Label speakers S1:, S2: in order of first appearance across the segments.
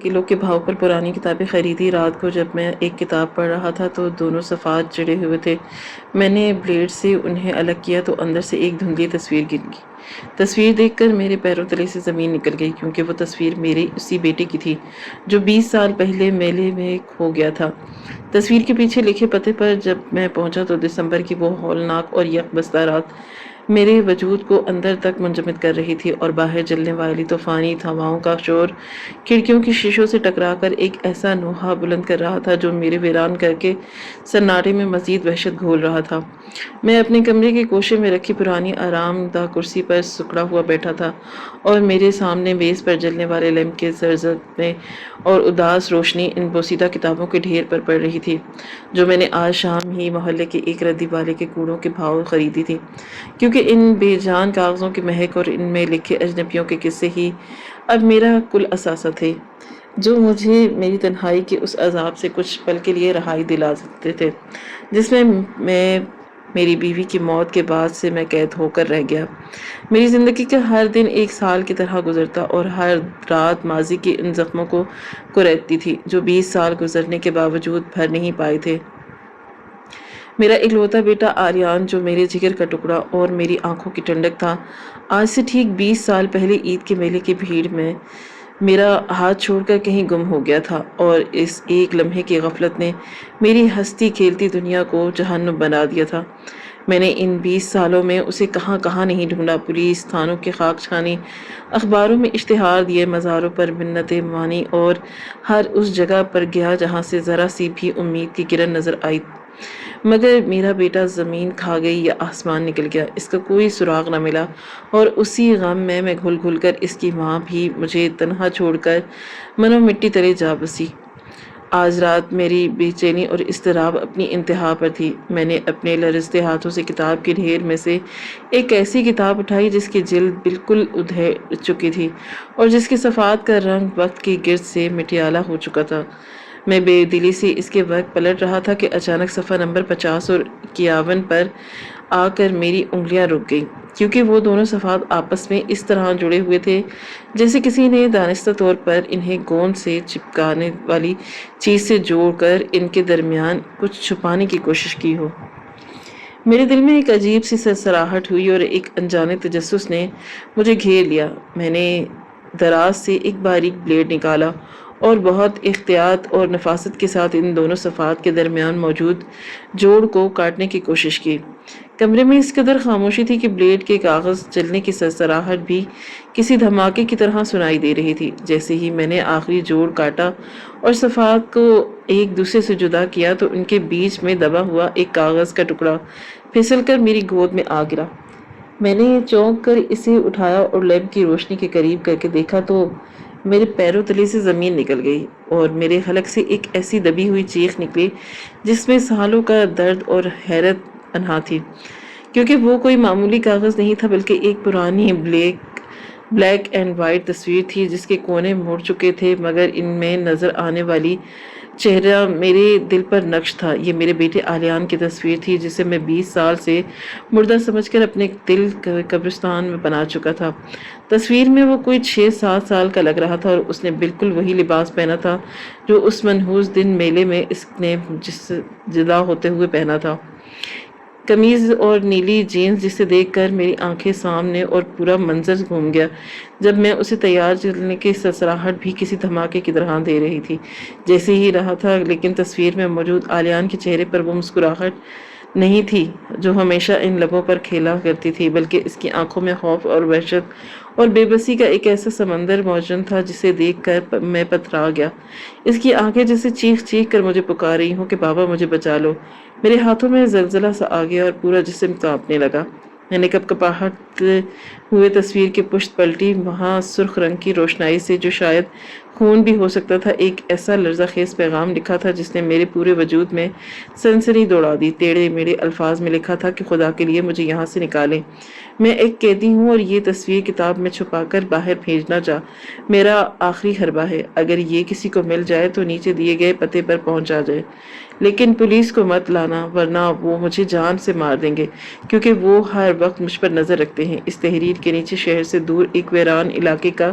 S1: کلو کے بھاؤ پر پرانی کتابیں خریدی۔ رات کو جب میں ایک کتاب پڑھ رہا تھا تو دونوں صفحات چڑھے ہوئے تھے۔ میں نے بلیڈ سے انہیں الگ کیا تو اندر سے ایک دھندلی تصویر گر گئی۔ تصویر دیکھ کر میرے پیروں تلے سے زمین نکل گئی، کیونکہ وہ تصویر میرے اسی بیٹے کی تھی جو 20 سال پہلے میلے میں کھو گیا تھا۔ تصویر کے پیچھے لکھے پتے پر جب میں پہنچا تو دسمبر کی وہ ہولناک اور یکبستہ رات میرے وجود کو اندر تک منجمد کر رہی تھی، اور باہر جلنے والی طوفانی ہواؤں کا شور کھڑکیوں کی شیشوں سے ٹکرا کر ایک ایسا نوحہ بلند کر رہا تھا جو میرے ویران کر کے سناٹے میں مزید وحشت گھول رہا تھا۔ میں اپنے کمرے کے گوشے میں رکھی پرانی آرام دہ کرسی پر سکڑا ہوا بیٹھا تھا، اور میرے سامنے میز پر جلنے والے لیمپ کے زرزد میں اور اداس روشنی ان بوسیدہ کتابوں کے ڈھیر پر پڑ رہی تھی جو میں نے آج شام ہی محلے کے ایک ردی والے کے کوڑوں کے بھاؤ خریدی تھی، کیونکہ ان بے جان کاغذوں کی مہک اور ان میں لکھے اجنبیوں کے قصے ہی اب میرا کل اثاثہ تھے، جو مجھے میری تنہائی کے اس عذاب سے کچھ پل کے لیے رہائی دلا سکتے تھے جس میں میری بیوی کی موت کے بعد سے میں قید ہو کر رہ گیا۔ میری زندگی کا ہر دن ایک سال کی طرح گزرتا، اور ہر رات ماضی کے ان زخموں کو کریدتی تھی جو 20 سال گزرنے کے باوجود بھر نہیں پائے تھے۔ میرا اکلوتا بیٹا آریان، جو میرے جگر کا ٹکڑا اور میری آنکھوں کی ٹھنڈک تھا، آج سے ٹھیک 20 سال پہلے عید کے میلے کی بھیڑ میں میرا ہاتھ چھوڑ کر کہیں گم ہو گیا تھا، اور اس ایک لمحے کی غفلت نے میری ہستی کھیلتی دنیا کو جہنم بنا دیا تھا۔ میں نے ان 20 سالوں میں اسے کہاں کہاں نہیں ڈھونڈا، پولیس تھانوں کے خاک چھانی، اخباروں میں اشتہار دیے، مزاروں پر منتیں مانی، اور ہر اس جگہ پر گیا جہاں سے ذرا سی بھی امید کی کرن نظر آئی، مگر میرا بیٹا زمین کھا گئی یا آسمان نکل گیا، اس کا کوئی سراغ نہ ملا، اور اسی غم میں گھل گھل کر اس کی ماں بھی مجھے تنہا چھوڑ کر منو مٹی تلے جا بسی۔ آج رات میری بے چینی اور اضطراب اپنی انتہا پر تھی۔ میں نے اپنے لرزتے ہاتھوں سے کتاب کے ڈھیر میں سے ایک ایسی کتاب اٹھائی جس کی جلد بالکل ادھیڑ چکی تھی اور جس کے صفحات کا رنگ وقت کے گرد سے مٹیالہ ہو چکا تھا۔ میں بے دلی سے اس کے وقت پلٹ رہا تھا کہ اچانک صفحہ نمبر 50 اور 51 پر آ کر میری انگلیاں رک گئیں، کیونکہ وہ دونوں صفحات آپس میں اس طرح جڑے ہوئے تھے جیسے کسی نے دانستہ طور پر انہیں گوند سے چپکانے والی چیز سے جوڑ کر ان کے درمیان کچھ چھپانے کی کوشش کی ہو۔ میرے دل میں ایک عجیب سی سرسراہٹ ہوئی اور ایک انجانے تجسس نے مجھے گھیر لیا۔ میں نے دراز سے ایک باریک بلیڈ نکالا اور بہت احتیاط اور نفاست کے ساتھ ان دونوں صفحات کے درمیان موجود جوڑ کو کاٹنے کی کوشش کی۔ کمرے میں اس قدر خاموشی تھی کہ بلیڈ کے کاغذ جلنے کی سرسراہٹ بھی کسی دھماکے کی طرح سنائی دے رہی تھی۔ جیسے ہی میں نے آخری جوڑ کاٹا اور صفحات کو ایک دوسرے سے جدا کیا تو ان کے بیچ میں دبا ہوا ایک کاغذ کا ٹکڑا پھسل کر میری گود میں آ گرا۔ میں نے چونک کر اسے اٹھایا اور لیمپ کی روشنی کے قریب کر کے دیکھا تو میرے پیروں تلے سے زمین نکل گئی، اور میرے حلق سے ایک ایسی دبی ہوئی چیخ نکلی جس میں سالوں کا درد اور حیرت پنہاں تھی، کیونکہ وہ کوئی معمولی کاغذ نہیں تھا بلکہ ایک پرانی بلیک اینڈ وائٹ تصویر تھی جس کے کونے مڑ چکے تھے، مگر ان میں نظر آنے والی چہرہ میرے دل پر نقش تھا۔ یہ میرے بیٹے آلیان کی تصویر تھی جسے میں 20 سال سے مردہ سمجھ کر اپنے دل قبرستان میں بنا چکا تھا۔ تصویر میں وہ کوئی 6-7 سال کا لگ رہا تھا، اور اس نے بالکل وہی لباس پہنا تھا جو اس منحوس دن میلے میں اس نے جدا ہوتے ہوئے پہنا تھا، قمیض اور نیلی جینز، جسے دیکھ کر میری آنکھیں سامنے اور پورا منظر گھوم گیا جب میں اسے تیار چلنے کی سرسراہٹ بھی کسی دھماکے کی طرح دے رہی تھی جیسے ہی رہا تھا، لیکن تصویر میں موجود آلیان کے چہرے پر وہ مسکراہٹ نہیں تھی جو ہمیشہ ان لبوں پر کھیلا کرتی تھی، بلکہ اس کی آنکھوں میں خوف اور وحشت اور بے بسی کا ایک ایسا سمندر موجود تھا جسے دیکھ کر میں پتھرا گیا۔ اس کی آنکھیں جیسے چیخ چیخ کر مجھے پکار رہی ہوں کہ بابا مجھے بچا لو۔ میرے ہاتھوں میں زلزلہ سا آ گیا اور پورا جسم کانپنے لگا۔ میں نے کپکپاہٹ ہوئے تصویر کی پشت پلٹی، وہاں سرخ رنگ کی روشنائی سے جو شاید خون بھی ہو سکتا تھا ایک ایسا لرزہ خیز پیغام لکھا تھا جس نے میرے پورے وجود میں سنسنی دوڑا دی۔ ٹیڑھے میڑھے الفاظ میں لکھا تھا کہ خدا کے لیے مجھے یہاں سے نکالیں، میں ایک قیدی ہوں اور یہ تصویر کتاب میں چھپا کر باہر بھیجنا میرا آخری حربہ ہے۔ اگر یہ کسی کو مل جائے تو نیچے دیے گئے پتے پر پہنچا جائے، لیکن پولیس کو مت لانا ورنہ وہ مجھے جان سے مار دیں گے، کیونکہ وہ ہر وقت مجھ پر نظر رکھتے ہیں۔ اس تحریر کے نیچے شہر سے دور ایک ویران علاقے کا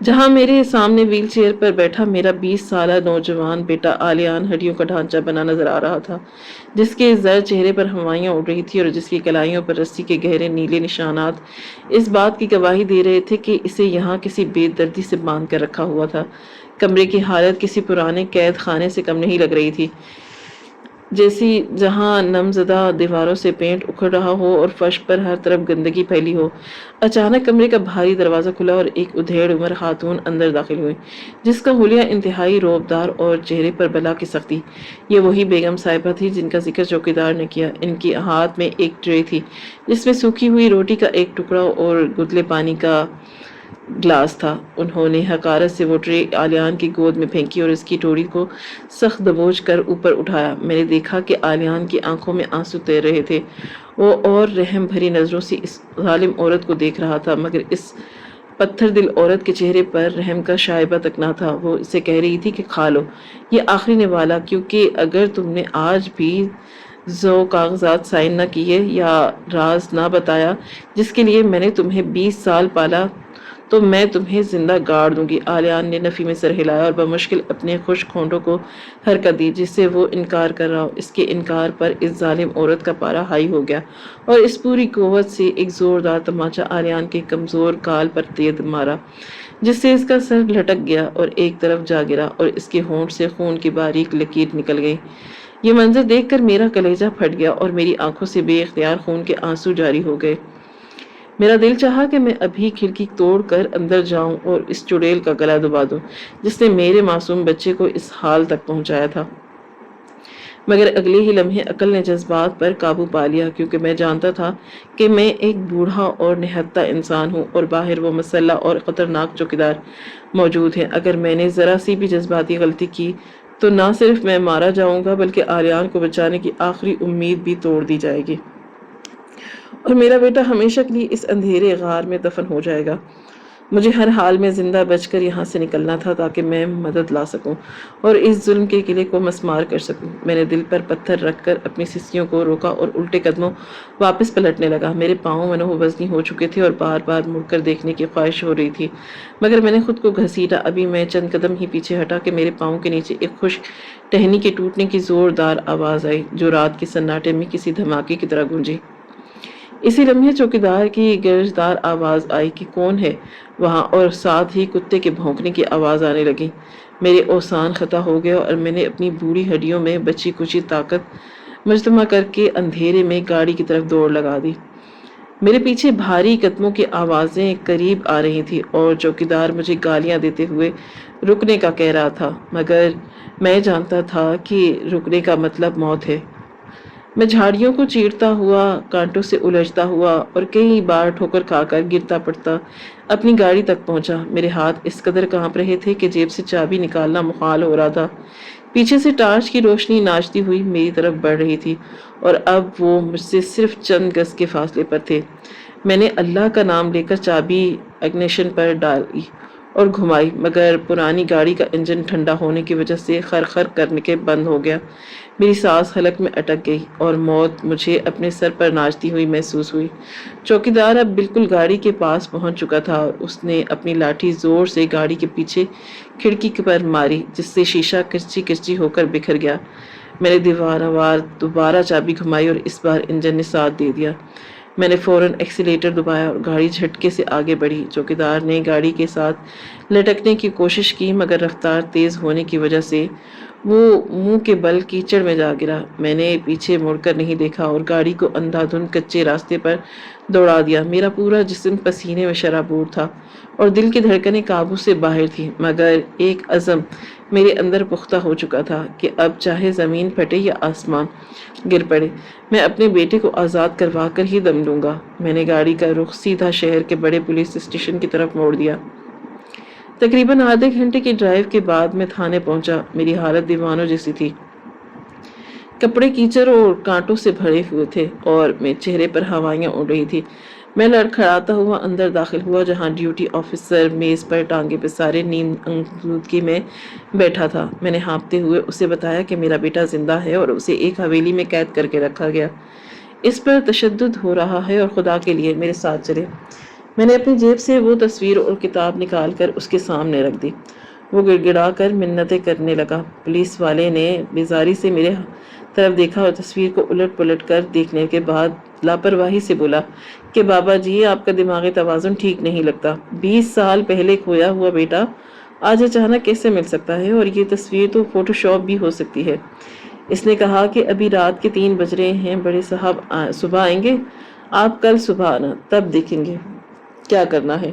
S1: جہاں میرے سامنے ویل چیئر پر بیٹھا میرا 20 سالہ نوجوان بیٹا آلیان ہڈیوں کا ڈھانچہ بنا نظر آ رہا تھا، جس کے زرد چہرے پر ہوائیاں اڑ رہی تھی اور جس کی کلائیوں پر رسی کے گہرے نیلے نشانات اس بات کی گواہی دے رہے تھے کہ اسے یہاں کسی بے دردی سے باندھ کر رکھا ہوا تھا۔ کمرے کی حالت کسی پرانے قید خانے سے کم نہیں لگ رہی تھی، جیسی جہاں نم زدہ دیواروں سے پینٹ اکھڑ رہا ہو اور فرش پر ہر طرف گندگی پھیلی ہو۔ اچانک کمرے کا بھاری دروازہ کھلا اور ایک ادھیڑ عمر خاتون اندر داخل ہوئی، جس کا حلیہ انتہائی رعبدار اور چہرے پر بلا کی سختی۔ یہ وہی بیگم صاحبہ تھی جن کا ذکر چوکیدار نے کیا۔ ان کی ہاتھ میں ایک ٹرے تھی جس میں سوکھی ہوئی روٹی کا ایک ٹکڑا اور گدلے پانی کا گلاس تھا۔ انہوں نے حقارت سے وہ ٹرے آلیان کی گود میں پھینکی اور اس کی ٹوڑی کو سخت دبوچ کر اوپر اٹھایا۔ میں نے دیکھا کہ آلیان کی آنکھوں میں آنسو تیر رہے تھے۔ وہ اور رحم بھری نظروں سے اس ظالم عورت کو دیکھ رہا تھا، مگر اس پتھر دل عورت کے چہرے پر رحم کا شائبہ تک نہ تھا۔ وہ اسے کہہ رہی تھی کہ کھا لو، یہ آخری نوالا، کیونکہ اگر تم نے آج بھی کاغذات سائن نہ کیے یا راز نہ بتایا جس کے لیے میں نے تمہیں 20 سال پالا تو میں تمہیں زندہ گاڑ دوں گی۔ آلیان نے نفی میں سر ہلایا اور بمشکل اپنے خشک ہونٹوں کو حرکت دی، جس سے وہ انکار کر رہا ہو۔ اس کے انکار پر اس ظالم عورت کا پارا ہائی ہو گیا اور اس پوری قوت سے ایک زوردار تماچا آلیان کے کمزور گال پر تیز مارا، جس سے اس کا سر لٹک گیا اور ایک طرف جا گرا اور اس کے ہونٹ سے خون کی باریک لکیر نکل گئی۔ یہ منظر دیکھ کر میرا کلیجہ پھٹ گیا اور میری آنکھوں سے بے اختیار خون کے آنسو جاری ہو گئے۔ میرا دل چاہا کہ میں ابھی کھڑکی توڑ کر اندر جاؤں اور اس چڑیل کا گلا دبا دوں جس نے میرے معصوم بچے کو اس حال تک پہنچایا تھا، مگر اگلے ہی لمحے عقل نے جذبات پر قابو پا لیا، کیونکہ میں جانتا تھا کہ میں ایک بوڑھا اور نہتہ انسان ہوں اور باہر وہ مسلح اور خطرناک چوکیدار موجود ہیں۔ اگر میں نے ذرا سی بھی جذباتی غلطی کی تو نہ صرف میں مارا جاؤں گا بلکہ آلیان کو بچانے کی آخری امید بھی توڑ دی جائے گی اور میرا بیٹا ہمیشہ کے لیے اس اندھیرے غار میں دفن ہو جائے گا۔ مجھے ہر حال میں زندہ بچ کر یہاں سے نکلنا تھا تاکہ میں مدد لا سکوں اور اس ظلم کے قلعے کو مسمار کر سکوں۔ میں نے دل پر پتھر رکھ کر اپنی سسیوں کو روکا اور الٹے قدموں واپس پلٹنے لگا۔ میرے پاؤں منوع وزنی ہو چکے تھے اور بار بار مڑ کر دیکھنے کی خواہش ہو رہی تھی، مگر میں نے خود کو گھسیٹا۔ ابھی میں چند قدم ہی پیچھے ہٹا کہ میرے پاؤں کے نیچے ایک خشک ٹہنی کے ٹوٹنے کی زوردار آواز آئی، جو رات کے سناٹے میں کسی دھماکے کی طرح گونجی۔ اسی لمحے چوکیدار کی گرجدار آواز آئی کہ کون ہے وہاں، اور ساتھ ہی کتے کے بھونکنے کی آواز آنے لگی۔ میرے اوسان خطا ہو گئے اور میں نے اپنی بوڑھی ہڈیوں میں بچی کچی طاقت مجتمع کر کے اندھیرے میں گاڑی کی طرف دوڑ لگا دی۔ میرے پیچھے بھاری قدموں کی آوازیں قریب آ رہی تھی اور چوکیدار مجھے گالیاں دیتے ہوئے رکنے کا کہہ رہا تھا، مگر میں جانتا تھا کہ رکنے کا مطلب موت ہے۔ میں جھاڑیوں کو چیرتا ہوا، کانٹوں سے الجھتا ہوا اور کئی بار ٹھوکر کھا کر گرتا پڑتا اپنی گاڑی تک پہنچا۔ میرے ہاتھ اس قدر کانپ رہے تھے کہ جیب سے چابی نکالنا محال ہو رہا تھا۔ پیچھے سے ٹارچ کی روشنی ناچتی ہوئی میری طرف بڑھ رہی تھی اور اب وہ مجھ سے صرف چند گز کے فاصلے پر تھے۔ میں نے اللہ کا نام لے کر چابی اگنیشن پر ڈالی اور گھمائی، مگر پرانی گاڑی کا انجن ٹھنڈا ہونے کی وجہ سے خر خر کرنے کے بند ہو گیا۔ میری سانس حلق میں اٹک گئی اور موت مجھے اپنے سر پر ناچتی ہوئی محسوس ہوئی۔ چوکیدار اب بالکل گاڑی کے پاس پہنچ چکا تھا اور اس نے اپنی لاٹھی زور سے گاڑی کے پیچھے کھڑکی پر ماری، جس سے شیشہ کرچی کرچی ہو کر بکھر گیا۔ میں نے دوبارہ چابی گھمائی اور اس بار انجن نے ساتھ دے دیا۔ میں نے فوراً ایکسیلیٹر دبایا اور گاڑی جھٹکے سے آگے بڑھی۔ چوکیدار نے گاڑی کے ساتھ لٹکنے کی کوشش کی، مگر رفتار تیز ہونے کی وجہ سے وہ منہ کے بل کیچڑ میں جا گرا۔ میں نے پیچھے مڑ کر نہیں دیکھا اور گاڑی کو اندھا دھند کچے راستے پر دوڑا دیا۔ میرا پورا جسم پسینے میں شرابور تھا اور دل کی دھڑکنیں قابو سے باہر تھیں، مگر ایک عزم میرے اندر پختہ ہو چکا تھا کہ اب چاہے زمین پھٹے یا آسمان گر پڑے، میں اپنے بیٹے کو آزاد کروا کر ہی دم لوں گا۔ میں نے گاڑی کا رخ سیدھا شہر کے بڑے پولیس اسٹیشن کی طرف موڑ دیا۔ تقریباً آدھے گھنٹے کی ڈرائیو کے بعد میں تھانے پہنچا۔ میری حالت دیوانوں جیسی تھی۔ کپڑے کیچڑ اور کانٹوں سے بھرے ہوئے تھے اور میرے چہرے پر ہوائیاں اڑ رہی تھی۔ میں لڑکھڑاتا ہوا اندر داخل ہوا، جہاں ڈیوٹی آفیسر میز پر ٹانگے پسارے نیند آلودگی میں بیٹھا تھا۔ میں نے ہانپتے ہوئے اسے بتایا کہ میرا بیٹا زندہ ہے اور اسے ایک حویلی میں قید کر کے رکھا گیا۔ اس پر تشدد ہو رہا ہے اور خدا کے لیے میرے ساتھ چلے۔ میں نے اپنی جیب سے وہ تصویر اور کتاب نکال کر اس کے سامنے رکھ دی۔ وہ گڑ گڑا کر منتیں کرنے لگا۔ پولیس والے نے بیزاری سے میرے طرف دیکھا اور تصویر کو الٹ پلٹ کر دیکھنے کے بعد لاپرواہی سے بولا کہ بابا جی آپ کا دماغی توازن ٹھیک نہیں لگتا۔ 20 سال پہلے کھویا ہوا بیٹا آج اچانک کیسے مل سکتا ہے، اور یہ تصویر تو فوٹو شاپ بھی ہو سکتی ہے۔ اس نے کہا کہ ابھی رات کے 3 بج رہے ہیں، بڑے صاحب صبح آئیں گے، آپ کل صبح آنا، تب دیکھیں گے کیا کرنا ہے۔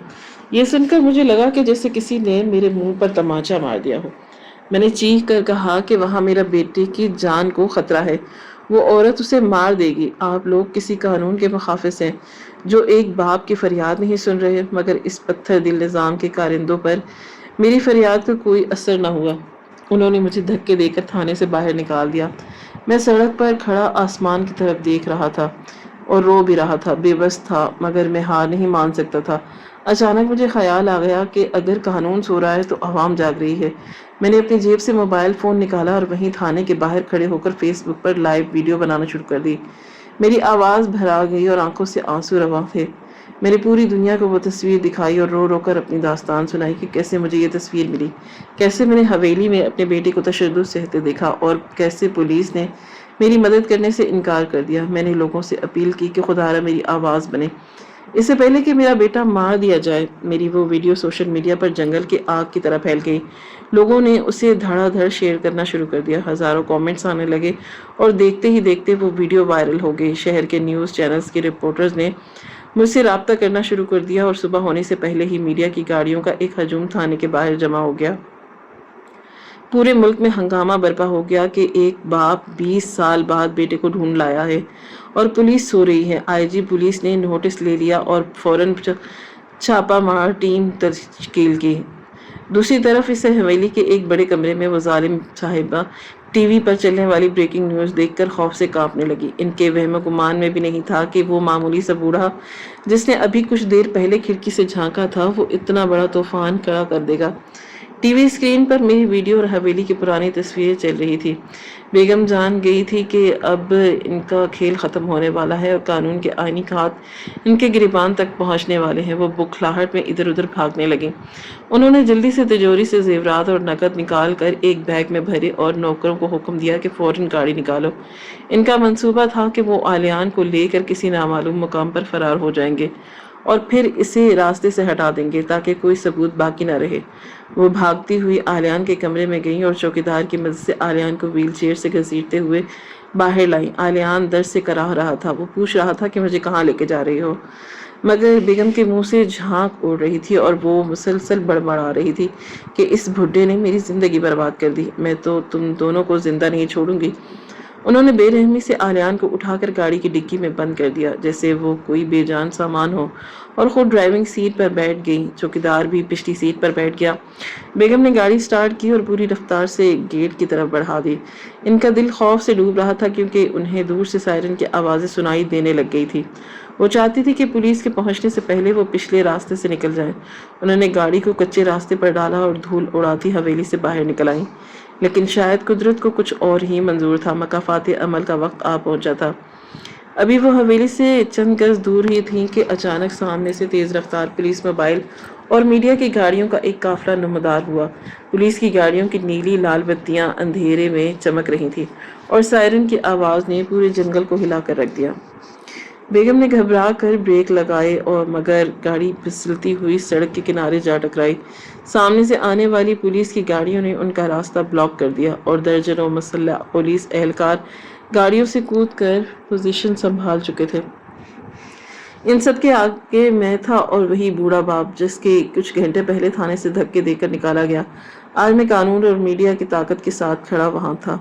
S1: یہ سن کر مجھے لگا کہ جیسے کسی نے میرے منہ پر تماچا مار دیا ہو۔ میں نے چیخ کر کہا کہ وہاں میرا بیٹے کی جان کو خطرہ ہے، وہ عورت اسے مار دے گی۔ آپ لوگ کسی قانون کے مخالف ہیں جو ایک باپ کی فریاد نہیں سن رہے۔ مگر اس پتھر دل نظام کے کارندوں پر میری فریاد کا کوئی اثر نہ ہوا۔ انہوں نے مجھے دھکے دے کر تھانے سے باہر نکال دیا۔ میں سڑک پر کھڑا آسمان کی طرف دیکھ رہا تھا اور رو بھی رہا تھا، بے بس تھا، مگر میں ہار نہیں مان سکتا تھا۔ اچانک مجھے خیال آ گیا کہ اگر قانون سو رہا ہے تو عوام جاگ رہی ہے۔ میں نے اپنی جیب سے موبائل فون نکالا اور وہیں تھانے کے باہر کھڑے ہو کر فیس بک پر لائیو ویڈیو بنانا شروع کر دی۔ میری آواز بھرا گئی اور آنکھوں سے آنسو رواں تھے۔ میں نے پوری دنیا کو وہ تصویر دکھائی اور رو رو کر اپنی داستان سنائی کہ کیسے مجھے یہ تصویر ملی، کیسے میں نے حویلی میں اپنے بیٹے کو تشدد سہتے دیکھا اور کیسے پولیس نے میری مدد کرنے سے انکار کر دیا۔ میں نے لوگوں سے اپیل کی کہ خدارا میری آواز بنے، اس سے پہلے کہ میرا بیٹا مار دیا جائے۔ میری وہ ویڈیو سوشل میڈیا پر جنگل کی آگ کی طرح پھیل گئی۔ لوگوں نے اسے دھڑا دھڑ شیئر کرنا شروع کر دیا، ہزاروں کامنٹس آنے لگے اور دیکھتے ہی دیکھتے وہ ویڈیو وائرل ہو گئی۔ شہر کے نیوز چینلز کے رپورٹرز نے مجھ سے رابطہ کرنا شروع کر دیا اور صبح ہونے سے پہلے ہی میڈیا کی گاڑیوں کا ایک ہجوم تھانے کے باہر جمع ہو گیا۔ پورے ملک میں ہنگامہ برپا ہو گیا کہ ایک باپ 20 سال بعد بیٹے کو ڈھونڈ لایا ہے اور پولیس سو رہی ہے۔ آئی جی پولیس نے نوٹس لے لیا اور فوراً چھاپا مار ٹیم تشکیل کی۔ دوسری طرف اس حویلی کے ایک بڑے کمرے میں وہ ظالم صاحبہ ٹی وی پر چلنے والی بریکنگ نیوز دیکھ کر خوف سے کانپنے لگی۔ ان کے وہم و گمان میں بھی نہیں تھا کہ وہ معمولی سا بوڑھا جس نے ابھی کچھ دیر پہلے کھڑکی سے جھانکا تھا، وہ اتنا بڑا طوفان کھڑا کر دے گا۔ ٹی وی اسکرین پر میری ویڈیو اور حویلی کی پرانی تصویریں چل رہی تھی۔ بیگم جان گئی تھی کہ اب ان کا کھیل ختم ہونے والا ہے اور قانون کے آئینی ہاتھ ان کے گریبان تک پہنچنے والے ہیں۔ وہ بکھلاہٹ میں ادھر ادھر بھاگنے لگیں۔ انہوں نے جلدی سے تجوری سے زیورات اور نقد نکال کر ایک بیگ میں بھرے اور نوکروں کو حکم دیا کہ فوراً گاڑی نکالو۔ ان کا منصوبہ تھا کہ وہ آلیان کو لے کر کسی نامعلوم مقام پر فرار ہو جائیں گے اور پھر اسے راستے سے ہٹا دیں گے تاکہ کوئی ثبوت باقی نہ رہے۔ وہ بھاگتی ہوئی آلیان کے کمرے میں گئیں اور چوکیدار کی مدد سے آلیان کو ویل چیئر سے گھسیٹتے ہوئے باہر لائیں۔ آلیان درد سے کراہ رہا تھا، وہ پوچھ رہا تھا کہ مجھے کہاں لے کے جا رہی ہو، مگر بیگم کے منہ سے جھانک اڑ رہی تھی اور وہ مسلسل بڑبڑا رہی تھی کہ اس بھڈے نے میری زندگی برباد کر دی، میں تو تم دونوں کو زندہ نہیں چھوڑوں گی۔ انہوں نے بے رحمی سے آلیان کو اٹھا کر گاڑی کی ڈگی میں بند کر دیا جیسے وہ کوئی بے جان سامان ہو، اور خود ڈرائیونگ سیٹ پر بیٹھ گئی۔ چوکیدار بھی پچھلی سیٹ پر بیٹھ گیا۔ بیگم نے گاڑی سٹارٹ کی اور پوری رفتار سے گیٹ کی طرف بڑھا دی۔ ان کا دل خوف سے ڈوب رہا تھا کیونکہ انہیں دور سے سائرن کی آوازیں سنائی دینے لگ گئی تھی۔ وہ چاہتی تھی کہ پولیس کے پہنچنے سے پہلے وہ پچھلے راستے سے نکل جائیں۔ انہوں نے گاڑی کو کچے راستے پر ڈالا اور دھول اڑاتی حویلی سے باہر نکل آئیں، لیکن شاید قدرت کو کچھ اور ہی منظور تھا، مکافات عمل کا وقت آ پہنچا تھا۔ ابھی وہ حویلی سے چند گز دور ہی تھیں کہ اچانک سامنے سے تیز رفتار پولیس موبائل اور میڈیا کی گاڑیوں کا ایک قافلہ نمودار ہوا۔ پولیس کی گاڑیوں کی نیلی لال بتیاں اندھیرے میں چمک رہی تھیں اور سائرن کی آواز نے پورے جنگل کو ہلا کر رکھ دیا۔ بیگم نے گھبرا کر بریک لگائے اور مگر گاڑی پھسلتی ہوئی سڑک کے کنارے جا ٹکرائی۔ سامنے سے آنے والی پولیس کی گاڑیوں نے ان کا راستہ بلاک کر دیا اور درجنوں مسلح پولیس اہلکار گاڑیوں سے کود کر پوزیشن سنبھال چکے تھے۔ ان سب کے آگے میں تھا اور وہی بوڑھا باپ جس کے کچھ گھنٹے پہلے تھانے سے دھکے دے کر نکالا گیا، آج میں قانون اور میڈیا کی طاقت کے ساتھ کھڑا وہاں تھا۔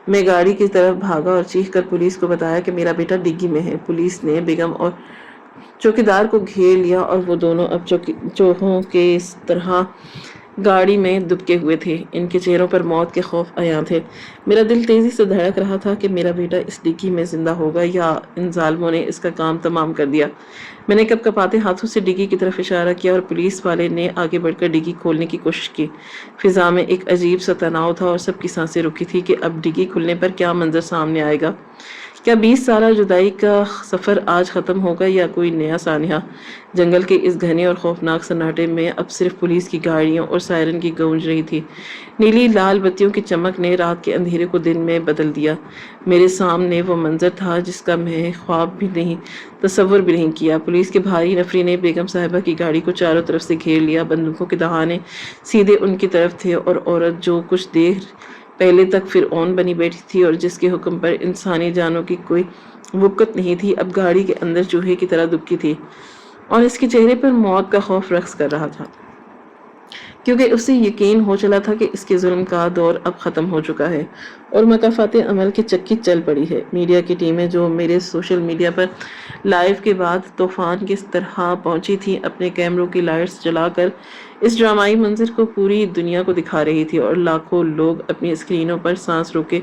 S1: میں گاڑی کی طرف بھاگا اور چیخ کر پولیس کو بتایا کہ میرا بیٹا ڈگی میں ہے۔ پولیس نے بیگم اور چوکیدار کو گھیر لیا اور وہ دونوں اب چوہوں کے طرح گاڑی میں دبکے ہوئے تھے۔ ان کے چہروں پر موت کے خوف عیاں تھے۔ میرا دل تیزی سے دھڑک رہا تھا کہ میرا بیٹا اس ڈگی میں زندہ ہوگا یا ان ظالموں نے اس کا کام تمام کر دیا۔ میں نے کپ کپاتے ہاتھوں سے ڈگی کی طرف اشارہ کیا اور پولیس والے نے آگے بڑھ کر ڈگی کھولنے کی کوشش کی۔ فضا میں ایک عجیب سا تناؤ تھا اور سب کی سانسیں رکی تھی کہ اب ڈگی کھلنے پر کیا منظر سامنے آئے گا۔ کیا 20 سالہ جدائی کا سفر آج ختم ہوگا یا کوئی نیا سانحہ؟ جنگل کے اس گھنے اور خوفناک سناٹے میں اب صرف پولیس کی گاڑیوں اور سائرن کی گونج رہی تھی۔ نیلی لال بتیوں کی چمک نے رات کے اندھیرے کو دن میں بدل دیا۔ میرے سامنے وہ منظر تھا جس کا میں خواب بھی نہیں، تصور بھی نہیں کیا۔ پولیس کے بھاری نفری نے بیگم صاحبہ کی گاڑی کو چاروں طرف سے گھیر لیا۔ بندوقوں کے دہانے سیدھے ان کی طرف تھے اور عورت جو کچھ دیر پہلے تک فرعون بنی بیٹھی تھی اور جس کے حکم پر انسانی جانوں کی کوئی وقت نہیں تھی، اب گاڑی کے اندر چوہے کی طرح دبکی تھی اور اس کے چہرے پر موت کا خوف رقص کر رہا تھا، کیونکہ اسے یقین ہو چلا تھا کہ اس کے ظلم کا دور اب ختم ہو چکا ہے اور مکافات عمل کی چکی چل پڑی ہے۔ میڈیا کی ٹیمیں جو میرے سوشل میڈیا پر لائیو کے بعد طوفان کی طرح پہنچی تھیں، اپنے کیمروں کی لائٹس جلا کر اس ڈرامائی منظر کو پوری دنیا کو دکھا رہی تھی اور لاکھوں لوگ اپنی اسکرینوں پر سانس روکے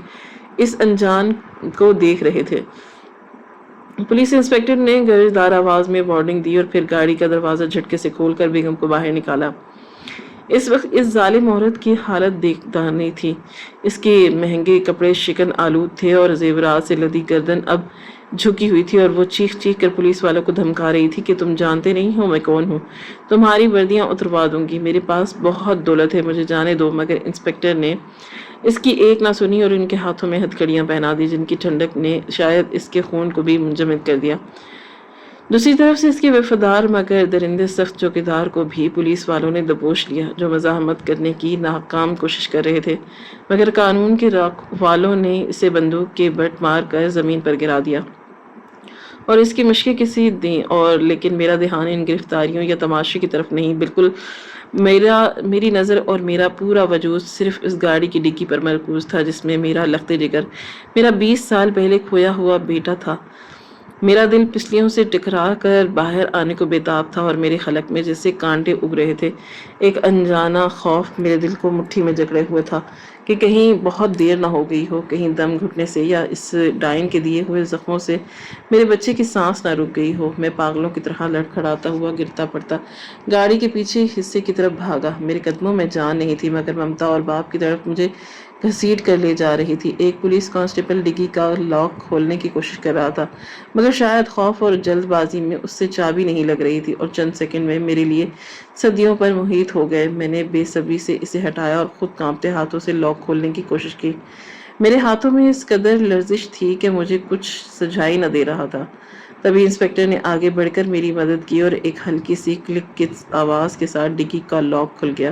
S1: اس انجان کو دیکھ رہے تھے۔ پولیس انسپکٹر نے گرجدار آواز میں وارننگ دی اور پھر گاڑی کا دروازہ جھٹکے سے کھول کر بیگم کو باہر نکالا۔ اس وقت اس ظالم عورت کی حالت دیکھدانی تھی۔ اس کے مہنگے کپڑے شکن آلود تھے اور زیورات سے لدی گردن اب جھکی ہوئی تھی اور وہ چیخ چیخ کر پولیس والوں کو دھمکا رہی تھی کہ تم جانتے نہیں ہو میں کون ہوں، تمہاری وردیاں اتروا دوں گی، میرے پاس بہت دولت ہے، مجھے جانے دو۔ مگر انسپکٹر نے اس کی ایک نہ سنی اور ان کے ہاتھوں میں ہتھکڑیاں پہنا دی جن کی ٹھنڈک نے شاید اس کے خون کو بھی منجمد کر دیا۔ دوسری طرف سے اس کے وفادار مگر درندے سخت چوکیدار کو بھی پولیس والوں نے دبوچ لیا، جو مزاحمت کرنے کی ناکام کوشش کر رہے تھے، مگر قانون کے والوں نے اسے بندوق کے بٹ مار کر زمین پر گرا دیا اور اس کی مشقیں کسی دیں اور لیکن میرا دھیان ان گرفتاریوں یا تماشے کی طرف نہیں، بالکل میری نظر اور میرا پورا وجود صرف اس گاڑی کی ڈگی پر مرکوز تھا جس میں میرا لخت جگر، میرا 20 سال پہلے کھویا ہوا بیٹا تھا۔ میرا دل پسلیوں سے ٹکرا کر باہر آنے کو بےتاب تھا اور میرے حلق میں جیسے کانٹے اگ رہے تھے۔ ایک انجانا خوف میرے دل کو مٹھی میں جکڑے ہوئے تھا کہ کہیں بہت دیر نہ ہو گئی ہو، کہیں دم گھٹنے سے یا اس ڈائن کے دیے ہوئے زخموں سے میرے بچے کی سانس نہ رک گئی ہو۔ میں پاگلوں کی طرح لڑکھڑاتا ہوا گرتا پڑتا گاڑی کے پیچھے حصے کی طرف بھاگا۔ میرے قدموں میں جان نہیں تھی مگر ممتا اور باپ کی طرف مجھے گھسیٹ کر لے جا رہی تھی۔ ایک پولیس کانسٹیبل ڈگی کا لاک کھولنے کی کوشش کر رہا تھا مگر شاید خوف اور جلد بازی میں اس سے چابی نہیں لگ رہی تھی اور چند سیکنڈ میں میرے لیے صدیوں پر محیط ہو گئے۔ میں نے بے صبری سے اسے ہٹایا اور خود کانپتے ہاتھوں سے لاک کھولنے کی کوشش کی۔ میرے ہاتھوں میں اس قدر لرزش تھی کہ مجھے کچھ سجھائی نہ دے رہا تھا۔ تبھی انسپکٹر نے آگے بڑھ کر میری مدد کی اور ایک ہلکی سی کلک کی آواز کے ساتھ ڈگی کا لاک کھل گیا۔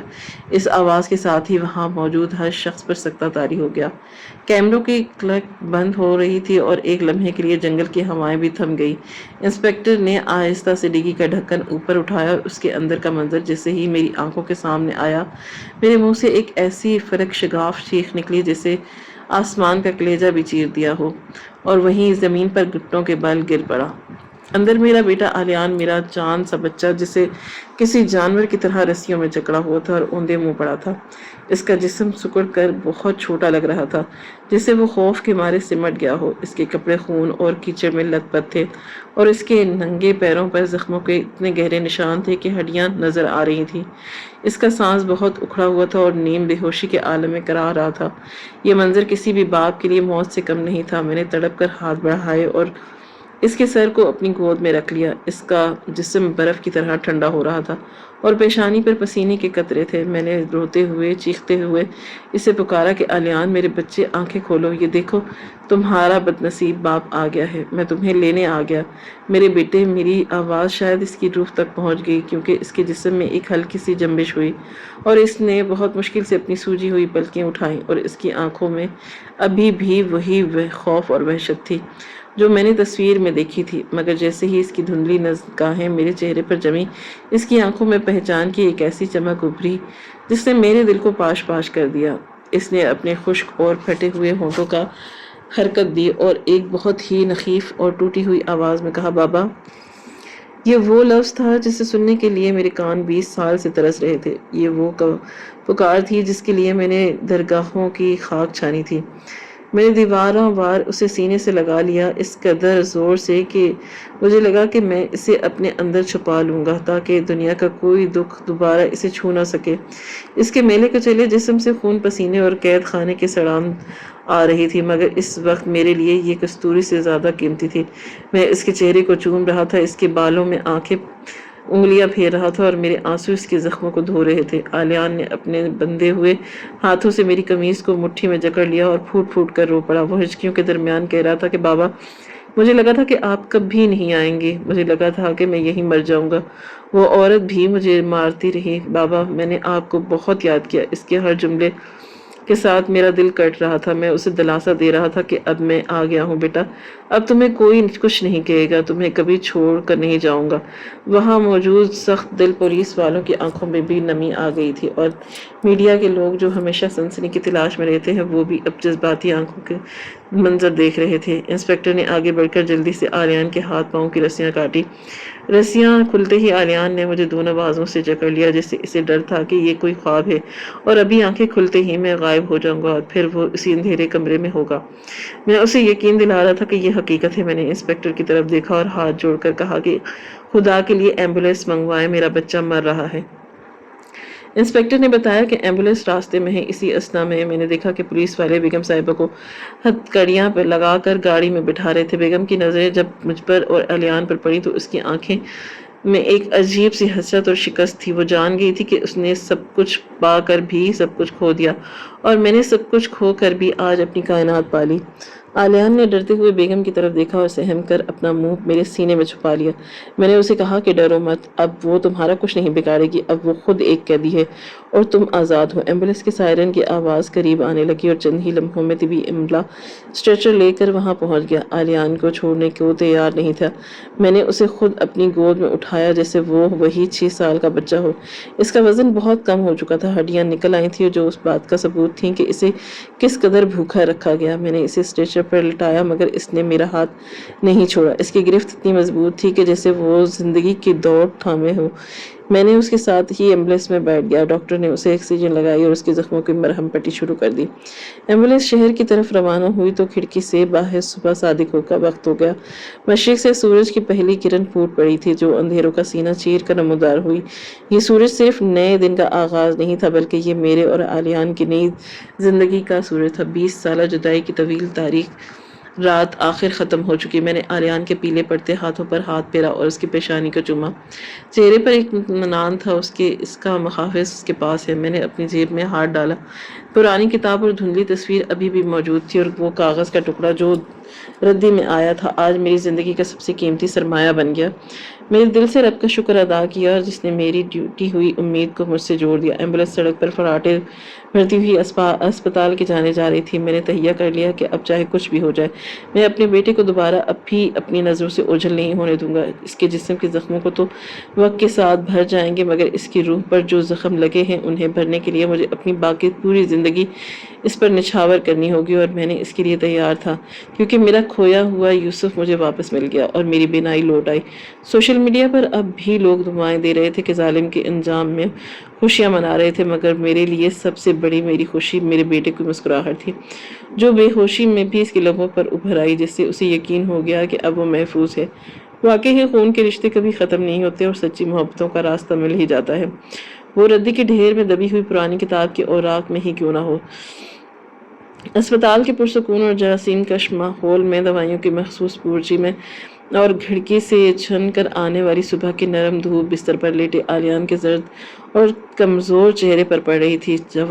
S1: اس آواز کے ساتھ ہی وہاں موجود ہر شخص پر سکتہ طاری ہو گیا۔ کیمروں کی کلک بند ہو رہی تھی اور ایک لمحے کے لیے جنگل کی ہوائیں بھی تھم گئی۔ انسپکٹر نے آہستہ سے ڈگی کا ڈھکن اوپر اٹھایا اور اس کے اندر کا منظر جیسے ہی میری آنکھوں کے سامنے آیا، میرے منہ سے ایک ایسی فرق شگاف چیخ نکلی جیسے آسمان کا کلیجہ بھی چیر دیا ہو اور وہیں زمین پر گھٹنوں کے بل گر پڑا۔ اندر میرا بیٹا آلیان، میرا چاند سا بچہ جسے کسی جانور کی طرح رسیوں میں جکڑا ہوا تھا اور اوندے منہ پڑا تھا۔ اس کا جسم سکڑ کر بہت چھوٹا لگ رہا تھا، جسے وہ خوف کے مارے سمٹ گیا ہو۔ اس کے کپڑے خون اور کیچڑ میں لت پت تھے اور اس کے ننگے پیروں پر زخموں کے اتنے گہرے نشان تھے کہ ہڈیاں نظر آ رہی تھیں۔ اس کا سانس بہت اکھڑا ہوا تھا اور نیم بے ہوشی کے عالم میں کرا رہا تھا۔ یہ منظر کسی بھی باپ کے لیے موت سے کم نہیں تھا۔ میں نے تڑپ کر ہاتھ بڑھائے اور اس کے سر کو اپنی گود میں رکھ لیا۔ اس کا جسم برف کی طرح ٹھنڈا ہو رہا تھا اور پیشانی پر پسینے کے قطرے تھے۔ میں نے روتے ہوئے چیختے ہوئے اسے پکارا کہ آلیان میرے بچے، آنکھیں کھولو، یہ دیکھو تمہارا بدنصیب باپ آ گیا ہے، میں تمہیں لینے آ گیا میرے بیٹے۔ میری آواز شاید اس کی روح تک پہنچ گئی کیونکہ اس کے جسم میں ایک ہلکی سی جنبش ہوئی اور اس نے بہت مشکل سے اپنی سوجی ہوئی پلکیں اٹھائیں اور اس کی آنکھوں میں ابھی بھی وہی خوف اور وحشت تھی جو میں نے تصویر میں دیکھی تھی، مگر جیسے ہی اس کی دھندلی نگاہیں میرے چہرے پر جمی، اس کی آنکھوں میں پہچان کی ایک ایسی چمک ابھری جس نے میرے دل کو پاش پاش کر دیا۔ اس نے اپنے خشک اور پھٹے ہوئے ہونٹوں کا حرکت دی اور ایک بہت ہی نحیف اور ٹوٹی ہوئی آواز میں کہا، بابا۔ یہ وہ لفظ تھا جسے سننے کے لیے میرے کان 20 سال سے ترس رہے تھے۔ یہ وہ پکار تھی جس کے لیے میں نے درگاہوں کی خاک چھانی تھی۔ میں نے دیواراں وار اسے سینے سے لگا لیا، اس قدر زور سے کہ مجھے لگا کہ میں اسے اپنے اندر چھپا لوں گا تاکہ دنیا کا کوئی دکھ دوبارہ اسے چھو نہ سکے۔ اس کے میلے کچیلے جسم سے خون پسینے اور قید خانے کی سڑان آ رہی تھی، مگر اس وقت میرے لیے یہ کستوری سے زیادہ قیمتی تھی۔ میں اس کے چہرے کو چوم رہا تھا، اس کے بالوں میں انگلیاں پھیر رہا تھا اور میرے آنسو اس کے زخموں کو دھو رہے تھے۔ آلیان نے اپنے بندھے ہوئے ہاتھوں سے میری قمیض کو مٹھی میں جکڑ لیا اور پھوٹ پھوٹ کر رو پڑا۔ وہ ہچکیوں کے درمیان کہہ رہا تھا کہ بابا، مجھے لگا تھا کہ آپ کبھی نہیں آئیں گے، مجھے لگا تھا کہ میں یہیں مر جاؤں گا۔ وہ عورت بھی مجھے مارتی رہی، بابا میں نے آپ کو بہت یاد کیا۔ اس کے ہر جملے کے ساتھ میرا دل کٹ رہا تھا۔ میں اسے دلاسا دے رہا تھا کہ اب میں آ گیا ہوں بیٹا، اب تمہیں کوئی کچھ نہیں کہے گا، تمہیں کبھی چھوڑ کر نہیں جاؤں گا۔ وہاں موجود سخت دل پولیس والوں کی آنکھوں میں بھی نمی آ گئی تھی، اور میڈیا کے لوگ جو ہمیشہ سنسنی کی تلاش میں رہتے ہیں وہ بھی اب جذباتی آنکھوں کے منظر دیکھ رہے تھے۔ انسپکٹر نے آگے بڑھ کر جلدی سے آلیان کے ہاتھ پاؤں کی رسیاں کاٹی۔ رسیاں کھلتے ہی آلیان نے مجھے دونوں بازوں سے جکڑ لیا، جیسے اسے ڈر تھا کہ یہ کوئی خواب ہے اور ابھی آنکھیں کھلتے ہی میں غائب ہو جاؤں گا اور پھر وہ اسی اندھیرے کمرے میں ہوگا۔ میں اسے یقین دلا رہا تھا کہ یہ حقیقت ہے۔ میں نے انسپکٹر کی طرف دیکھا اور ہاتھ جوڑ کر کہا کہ خدا کے لیے ایمبولینس منگوائیں، میرا بچہ مر رہا ہے۔ انسپکٹر نے بتایا کہ ایمبولینس راستے میں ہے۔ اسی اثنا میں نے دیکھا کہ پولیس والے بیگم صاحبہ کو ہتھکڑیاں پر لگا کر گاڑی میں بٹھا رہے تھے۔ بیگم کی نظریں جب مجھ پر اور آلیان پر پڑی تو اس کی آنکھیں میں ایک عجیب سی حسرت اور شکست تھی۔ وہ جان گئی تھی کہ اس نے سب کچھ پا کر بھی سب کچھ کھو دیا، اور میں نے سب کچھ کھو کر بھی آج اپنی کائنات پا لی۔ آلیان نے ڈرتے ہوئے بیگم کی طرف دیکھا اور سہم کر اپنا منہ میرے سینے میں چھپا لیا۔ میں نے اسے کہا کہ ڈرو مت، اب وہ تمہارا کچھ نہیں بگاڑے گی، اب وہ خود ایک قیدی ہے اور تم آزاد ہو۔ ایمبولینس کے سائرن کی آواز قریب آنے لگی اور چند ہی لمحوں میں طبی عملہ اسٹریچر لے کر وہاں پہنچ گیا۔ آلیان کو چھوڑنے کو تیار نہیں تھا۔ میں نے اسے خود اپنی گود میں اٹھایا جیسے وہ وہی 6 سال کا بچہ ہو۔ اس کا وزن بہت کم ہو چکا تھا، ہڈیاں نکل آئی تھیں جو اس بات کا ثبوت تھیں کہ اسے کس قدر بھوکا رکھا گیا۔ میں نے اسے اسٹریچر پر لٹایا مگر اس نے میرا ہاتھ نہیں چھوڑا۔ اس کی گرفت اتنی مضبوط تھی کہ جیسے وہ زندگی کی دوڑ تھامے ہو۔ میں نے اس کے ساتھ ہی ایمبولینس میں بیٹھ گیا۔ ڈاکٹر نے اسے آکسیجن لگائی اور اس کے زخموں کی مرہم پٹی شروع کر دی۔ ایمبولینس شہر کی طرف روانہ ہوئی تو کھڑکی سے باہر صبح صادق کا وقت ہو گیا۔ مشرق سے سورج کی پہلی کرن پھوٹ پڑی تھی جو اندھیروں کا سینہ چیر کر نمودار ہوئی۔ یہ سورج صرف نئے دن کا آغاز نہیں تھا بلکہ یہ میرے اور آلیان کی نئی زندگی کا سورج تھا۔ 20 سالہ جدائی کی طویل تاریخ رات آخر ختم ہو چکی۔ میں نے آلیان کے پیلے پڑتے ہاتھوں پر ہاتھ پھیرا اور اس کی پیشانی کو چوما۔ چہرے پر ایک اطمینان تھا، اس کا محافظ اس کے پاس ہے۔ میں نے اپنی جیب میں ہاتھ ڈالا۔ پرانی کتاب اور دھندلی تصویر ابھی بھی موجود تھی، اور وہ کاغذ کا ٹکڑا جو ردی میں آیا تھا آج میری زندگی کا سب سے قیمتی سرمایہ بن گیا۔ میں نے دل سے رب کا شکر ادا کیا جس نے میری ٹوٹی ہوئی امید کو مجھ سے جوڑ دیا۔ ایمبولینس سڑک پر فراٹے بھرتی ہوئی اسپتال کی جانے جا رہی تھی۔ میں نے تہیہ کر لیا کہ اب چاہے کچھ بھی ہو جائے میں اپنے بیٹے کو دوبارہ اب بھی اپنی نظروں سے اوجھل نہیں ہونے دوں گا۔ اس کے جسم کے زخموں کو تو وقت کے ساتھ بھر جائیں گے مگر اس کی روح پر جو زخم لگے ہیں انہیں بھرنے کے لیے مجھے اپنی باقی پوری زندگی اس پر نچھاور کرنی ہوگی، اور میں نے اس کے لیے تیار تھا کیونکہ میرا کھویا ہوا یوسف مجھے واپس مل گیا اور میری بینائی لوٹ آئی۔ سوشل میڈیا پر اب بھی لوگ دعائیں دے رہے تھے کہ ظالم کے انجام میں خوشیاں منا رہے تھے، مگر میرے لیے سب سے بڑی میری خوشی میرے بیٹے کی مسکراہٹ تھی جو بے ہوشی میں بھی اس کے لبوں پر ابھر آئی، جس سے اسے یقین ہو گیا کہ اب وہ محفوظ ہے۔ واقعی ہے خون کے رشتے کبھی ختم نہیں ہوتے اور سچی محبتوں کا راستہ مل ہی جاتا ہے، وہ ردی کے ڈھیر میں دبی ہوئی پرانی کتاب کے اوراق میں ہی کیوں نہ ہو۔ اسپتال کے پرسکون اور جراثیم کش ماحول میں، دوائیوں کی مخصوص بورچی میں اور کھڑکی سے چھن کر آنے والی صبح کی نرم دھوپ بستر پر لیٹے آلیان کے زرد اور کمزور چہرے پر پڑ رہی تھی جو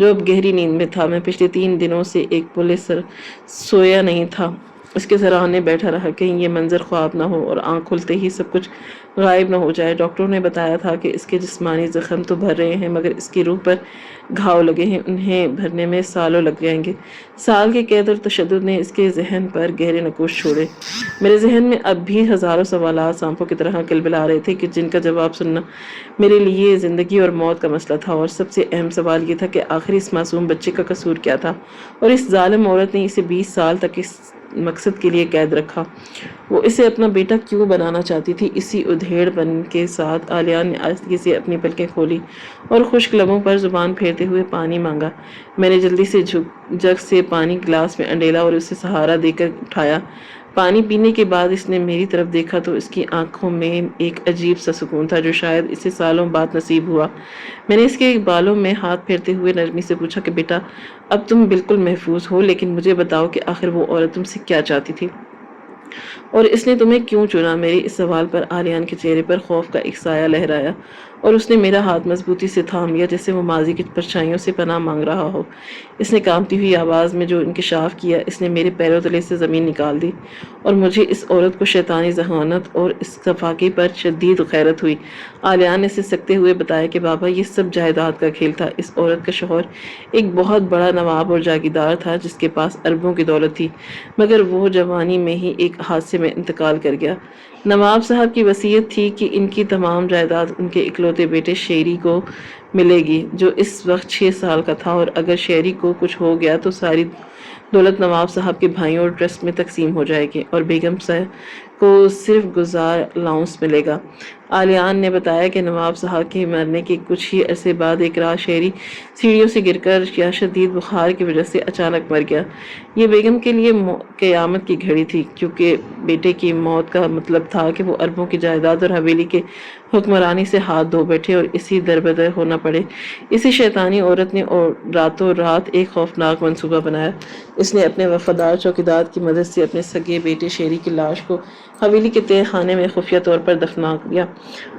S1: اب گہری نیند میں تھا۔ میں پچھلے 3 دنوں سے ایک پلے سر سویا نہیں تھا، اس کے سراہنے بیٹھا رہا کہیں یہ منظر خواب نہ ہو اور آنکھ کھلتے ہی سب کچھ غائب نہ ہو جائے۔ ڈاکٹروں نے بتایا تھا کہ اس کے جسمانی زخم تو بھر رہے ہیں مگر اس کی روح پر گھاؤ لگے ہیں، انہیں بھرنے میں سالوں لگ جائیں گے۔ سال کے قید اور تشدد نے اس کے ذہن پر گہرے نقوش چھوڑے۔ میرے ذہن میں اب بھی ہزاروں سوالات سانپوں کی طرح کلبلا رہے تھے کہ جن کا جواب سننا میرے لیے زندگی اور موت کا مسئلہ تھا، اور سب سے اہم سوال یہ تھا کہ آخر اس معصوم بچے کا قصور کیا تھا اور اس ظالم عورت نے اسے 20 سال تک اس مقصد کے لیے قید رکھا۔ وہ اسے اپنا بیٹا کیوں بنانا چاہتی تھی؟ اسی ادھیڑ پن کے ساتھ عالیان نے آہستگی سے اپنی پلکیں کھولی اور خشک لبوں پر زبان پھیرتے ہوئے پانی مانگا۔ میں نے جلدی سے جگ سے پانی گلاس میں انڈیلا اور اسے سہارا دے کر اٹھایا۔ پانی پینے کے بعد اس نے میری طرف دیکھا تو اس کی آنکھوں میں ایک عجیب سا سکون تھا جو شاید اسے سالوں بعد نصیب ہوا۔ میں نے اس کے بالوں میں ہاتھ پھیرتے ہوئے نرمی سے پوچھا کہ بیٹا اب تم بالکل محفوظ ہو، لیکن مجھے بتاؤ کہ آخر وہ عورت تم سے کیا چاہتی تھی اور اس نے تمہیں کیوں چنا؟ میرے اس سوال پر عالیان کے چہرے پر خوف کا ایک سایہ لہرایا اور اس نے میرا ہاتھ مضبوطی سے تھام لیا جیسے وہ ماضی کی پرچھائیوں سے پناہ مانگ رہا ہو۔ اس نے کانپتی ہوئی آواز میں جو انکشاف کیا، اس نے میرے پیروں تلے سے زمین نکال دی اور مجھے اس عورت کو شیطانی ذہانت اور اس صفاقی پر شدید غیرت ہوئی۔ عالیان نے سسکتے ہوئے بتایا کہ بابا یہ سب جائیداد کا کھیل تھا۔ اس عورت کا شوہر ایک بہت بڑا نواب اور جاگیردار تھا جس کے پاس اربوں کی دولت تھی، مگر وہ جوانی میں ہی ایک حادثے میں انتقال کر گیا۔ نواب صاحب کی وصیت تھی کہ ان کی تمام جائیداد ان کے اکلوتے بیٹے شیری کو ملے گی جو اس وقت 6 سال کا تھا، اور اگر شیری کو کچھ ہو گیا تو ساری دولت نواب صاحب کے بھائیوں اور ٹرسٹ میں تقسیم ہو جائے گی اور بیگم صاحب کو صرف گزار الاؤنس ملے گا۔ عالیان نے بتایا کہ نواب صاحب کے مرنے کے کچھ ہی عرصے بعد ایک رات شیری سیڑھیوں سے گر کر یا شدید بخار کی وجہ سے اچانک مر گیا۔ یہ بیگم کے لیے قیامت کی گھڑی تھی، کیونکہ بیٹے کی موت کا مطلب تھا کہ وہ اربوں کی جائیداد اور حویلی کے حکمرانی سے ہاتھ دھو بیٹھے اور اسی دربدر ہونا پڑے۔ اسی شیطانی عورت نے راتوں رات ایک خوفناک منصوبہ بنایا۔ اس نے اپنے وفادار چوکیدار کی مدد سے اپنے سگے بیٹے شیری کی لاش کو حویلی کے تہہ خانے میں خفیہ طور پر دفنا دیا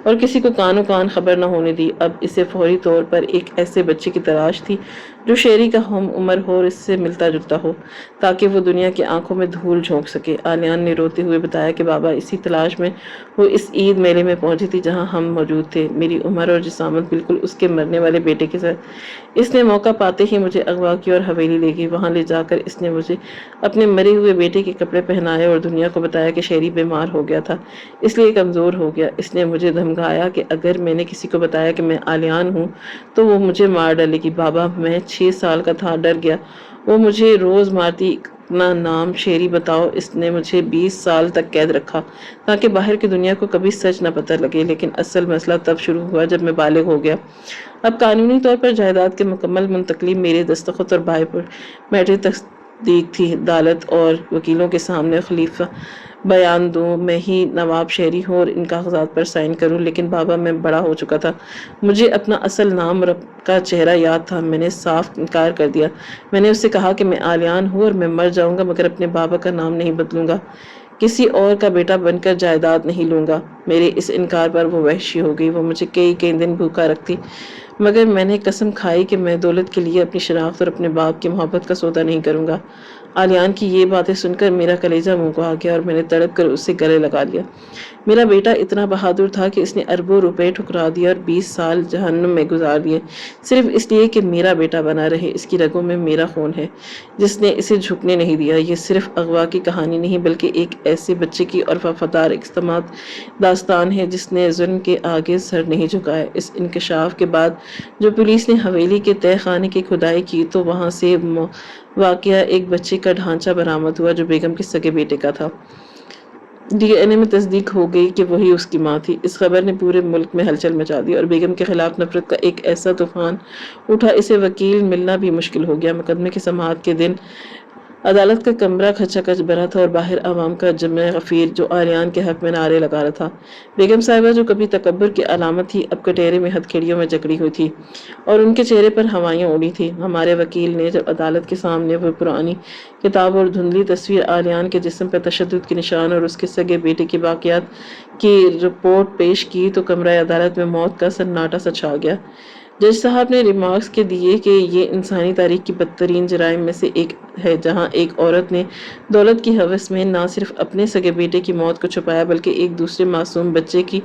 S1: اور کسی کو کانوں کان خبر نہ ہونے دی۔ اب اسے فوری طور پر ایک ایسے بچے کی تلاش تھی جو شیری کا ہم عمر ہو اور اس سے ملتا جلتا ہو تاکہ وہ دنیا کی آنکھوں میں دھول جھونک سکے۔ عالیان نے روتے ہوئے بتایا کہ بابا اسی تلاش میں وہ اس عید میلے میں پہنچی تھی جہاں ہم موجود تھے۔ میری عمر اور جسامت بالکل اس کے مرنے والے بیٹے کے ساتھ۔ اس نے موقع پاتے ہی مجھے اغوا کیا اور حویلی لے گئی۔ وہاں لے جا کر اس نے مجھے اپنے مرے ہوئے بیٹے کے کپڑے پہنائے اور دنیا کو بتایا کہ شیری بیمار ہو گیا تھا، اس لیے کمزور ہو گیا۔ اس نے مجھے دھمکایا کہ اگر میں نے کسی کو بتایا کہ میں عالیان ہوں تو وہ مجھے مار ڈالے گی۔ بابا میں 6 سال کا تھا، ڈر گیا، وہ مجھے روز مارتی۔ اپنا نام شیری بتاؤ۔ اس نے مجھے 20 سال تک قید رکھا تاکہ باہر کی دنیا کو کبھی سچ نہ پتہ لگے، لیکن اصل مسئلہ تب شروع ہوا جب میں بالغ ہو گیا۔ اب قانونی طور پر جائیداد کے مکمل منتقلی میرے دستخط اور بائے میٹرک تصدیق تھی۔ عدالت اور وکیلوں کے سامنے خلیفہ بیان دوں، میں ہی نواب شیری ہوں اور ان کاغذات پر سائن کروں، لیکن بابا میں بڑا ہو چکا تھا، مجھے اپنا اصل نام اور کا چہرہ یاد تھا۔ میں نے صاف انکار کر دیا۔ میں نے اس سے کہا کہ میں عالیان ہوں اور میں مر جاؤں گا مگر اپنے بابا کا نام نہیں بدلوں گا، کسی اور کا بیٹا بن کر جائیداد نہیں لوں گا۔ میرے اس انکار پر وہ وحشی ہو گئی، وہ مجھے کئی دن بھوکا رکھتی، مگر میں نے قسم کھائی کہ میں دولت کے لیے اپنی شناخت اور اپنے باپ کی محبت کا سودا نہیں کروں گا۔ عالیان کی یہ باتیں سن کر میرا کلیجہ منہ کو آ گیا اور میں نے تڑپ کر اس سے گلے لگا لیا۔ میرا بیٹا اتنا بہادر تھا کہ اس نے اربوں روپے ٹھکرا دیے اور 20 سال جہنم میں گزار دیے صرف اس لیے کہ میرا بیٹا بنا رہے۔ اس کی رگوں میں میرا خون ہے جس نے اسے جھکنے نہیں دیا۔ یہ صرف اغوا کی کہانی نہیں بلکہ ایک ایسے بچے کی اور وفادار اقدامات داستان ہے جس نے ظلم کے آگے سر نہیں جھکایا۔ اس انکشاف کے بعد جو پولیس نے حویلی کے تہہ خانے کی کھدائی کی تو وہاں سے واقعہ ایک بچے کا ڈھانچہ برآمد ہوا جو بیگم کے سگے بیٹے کا تھا۔ ڈی این اے میں تصدیق ہو گئی کہ وہی اس کی ماں تھی۔ اس خبر نے پورے ملک میں ہلچل مچا دی اور بیگم کے خلاف نفرت کا ایک ایسا طوفان اٹھا اسے وکیل ملنا بھی مشکل ہو گیا۔ مقدمے کی سماعت کے دن عدالت کا کمرہ کھچا کھچ بھرا تھا اور باہر عوام کا جمع غفیر جو عالیان کے حق میں نعرے لگا رہا تھا۔ بیگم صاحبہ جو کبھی تکبر کی علامت تھی اب کٹہرے میں ہتھکڑیوں میں جکڑی ہوئی تھی اور ان کے چہرے پر ہوائیاں اڑی تھیں۔ ہمارے وکیل نے جب عدالت کے سامنے وہ پرانی کتاب اور دھندلی تصویر عالیان کے جسم پر تشدد کے نشان اور اس کے سگے بیٹے کی واقعات کی رپورٹ پیش کی تو کمرہ عدالت میں موت کا سناٹا سا چھا گیا۔ جج صاحب نے ریمارکس کے دیے کہ یہ انسانی تاریخ کی بدترین جرائم میں سے ایک ہے جہاں ایک عورت نے دولت کی ہوس میں نہ صرف اپنے سگے بیٹے کی موت کو چھپایا بلکہ ایک دوسرے معصوم بچے کی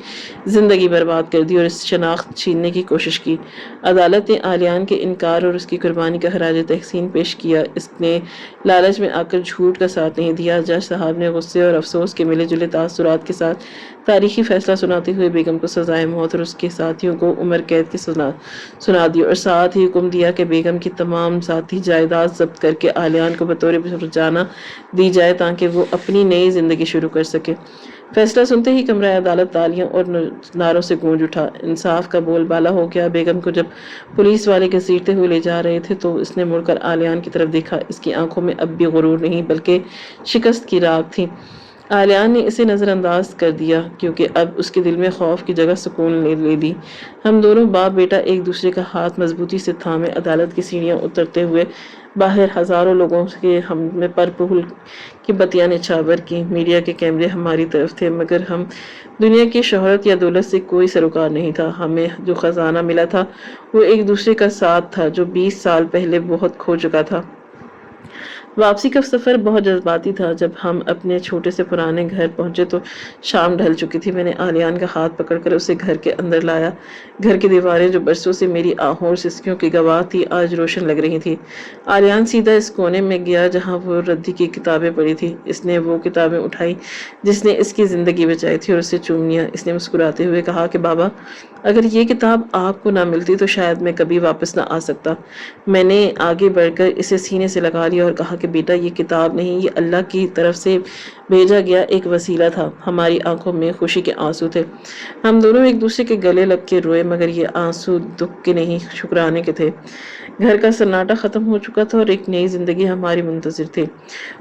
S1: زندگی برباد کر دی اور اس شناخت چھیننے کی کوشش کی۔ عدالت نے عالیان کے انکار اور اس کی قربانی کا خراج تحسین پیش کیا۔ اس نے لالچ میں آ کر جھوٹ کا ساتھ نہیں دیا۔ جج صاحب نے غصے اور افسوس کے ملے جلے تاثرات کے ساتھ تاریخی فیصلہ سناتے ہوئے بیگم کو سزائے موت اور اس کے ساتھیوں کو عمر قید کی سنا دی، اور ساتھ ہی حکم دیا کہ بیگم کی تمام ذاتی جائیداد ضبط کر کے اہلیان کو بطور رجانہ دی جائے تاکہ وہ اپنی نئی زندگی شروع کر سکے۔ فیصلہ سنتے ہی کمرہ عدالت تالیوں اور نعروں سے گونج اٹھا۔ انصاف کا بول بالا ہو گیا۔ بیگم کو جب پولیس والے گھسیٹتے ہوئے لے جا رہے تھے تو اس نے مڑ کر اہلیان کی طرف دیکھا۔ اس کی آنکھوں میں اب بھی غرور نہیں بلکہ شکست کی راگ تھی۔ اہلیان نے اسے نظر انداز کر دیا کیونکہ اب اس کے دل میں خوف کی جگہ سکون لے لی۔ ہم دونوں باپ بیٹا ایک دوسرے کا ہاتھ مضبوطی سے تھامے عدالت کی سیڑھیاں اترتے ہوئے باہر ہزاروں لوگوں کے ہم میں پر پھول کی بتیاں نچھاور کی۔ میڈیا کے کیمرے ہماری طرف تھے مگر ہم دنیا کی شہرت یا دولت سے کوئی سروکار نہیں تھا۔ ہمیں جو خزانہ ملا تھا وہ ایک دوسرے کا ساتھ تھا جو 20 سال پہلے بہت کھو چکا تھا۔ واپسی کا سفر بہت جذباتی تھا۔ جب ہم اپنے چھوٹے سے پرانے گھر پہنچے تو شام ڈھل چکی تھی۔ میں نے اہلیان کا ہاتھ پکڑ کر اسے گھر کے اندر لایا۔ گھر کی دیواریں جو برسوں سے میری آہوں اور سسکیوں کی گواہ تھی آج روشن لگ رہی تھی۔ اہلیان سیدھا اس کونے میں گیا جہاں وہ ردی کی کتابیں پڑھی تھی۔ اس نے وہ کتابیں اٹھائی جس نے اس کی زندگی بچائی تھی اور اسے چوم لیا۔ اس نے مسکراتے ہوئے کہا کہ بابا، اگر یہ کتاب آپ کو نہ ملتی تو شاید میں کبھی واپس نہ آ سکتا۔ میں نے آگے بڑھ کر اسے سینے سے لگا لیا اور کہا کہ بیٹا، یہ کتاب نہیں، یہ اللہ کی طرف سے بھیجا گیا ایک وسیلہ تھا۔ ہماری آنکھوں میں خوشی کے آنسو تھے۔ ہم دونوں ایک دوسرے کے گلے لگ کے روئے مگر یہ آنسو دکھ کے نہیں، شکرانے کے تھے۔ گھر کا سناٹا ختم ہو چکا تھا اور ایک نئی زندگی ہماری منتظر تھی۔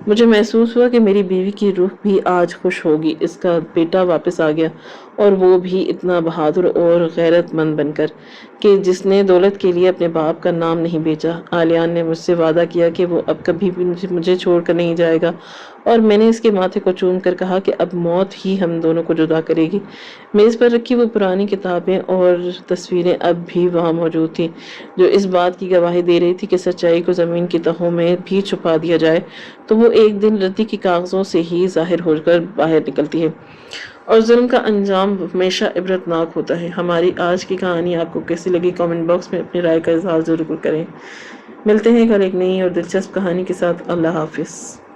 S1: مجھے محسوس ہوا کہ میری بیوی کی روح بھی آج خوش ہوگی۔ اس کا بیٹا واپس آ گیا اور وہ بھی اتنا بہادر اور غیرت مند بن کر کہ جس نے دولت کے لیے اپنے باپ کا نام نہیں بیچا۔ اہلیان نے مجھ سے وعدہ کیا کہ وہ اب کبھی بھی مجھے چھوڑ کر نہیں جائے گا اور میں نے اس کے ماتھے کو چوم کر کہا کہ اب موت ہی ہم دونوں کو جدا کرے گی۔ میز پر رکھی وہ پرانی کتابیں اور تصویریں اب بھی وہاں موجود تھیں جو اس بات کی گواہی دے رہی تھی کہ سچائی کو زمین کی تہوں میں بھی چھپا دیا جائے تو وہ ایک دن ردی کی کاغذوں سے ہی ظاہر ہو کر باہر نکلتی ہے، اور ظلم کا انجام ہمیشہ عبرت ناک ہوتا ہے۔ ہماری آج کی کہانی آپ کو کیسی لگی؟ کامنٹ باکس میں اپنی رائے کا اظہار ضرور کریں۔ ملتے ہیں کل ایک نئی اور دلچسپ کہانی کے ساتھ۔ اللہ حافظ۔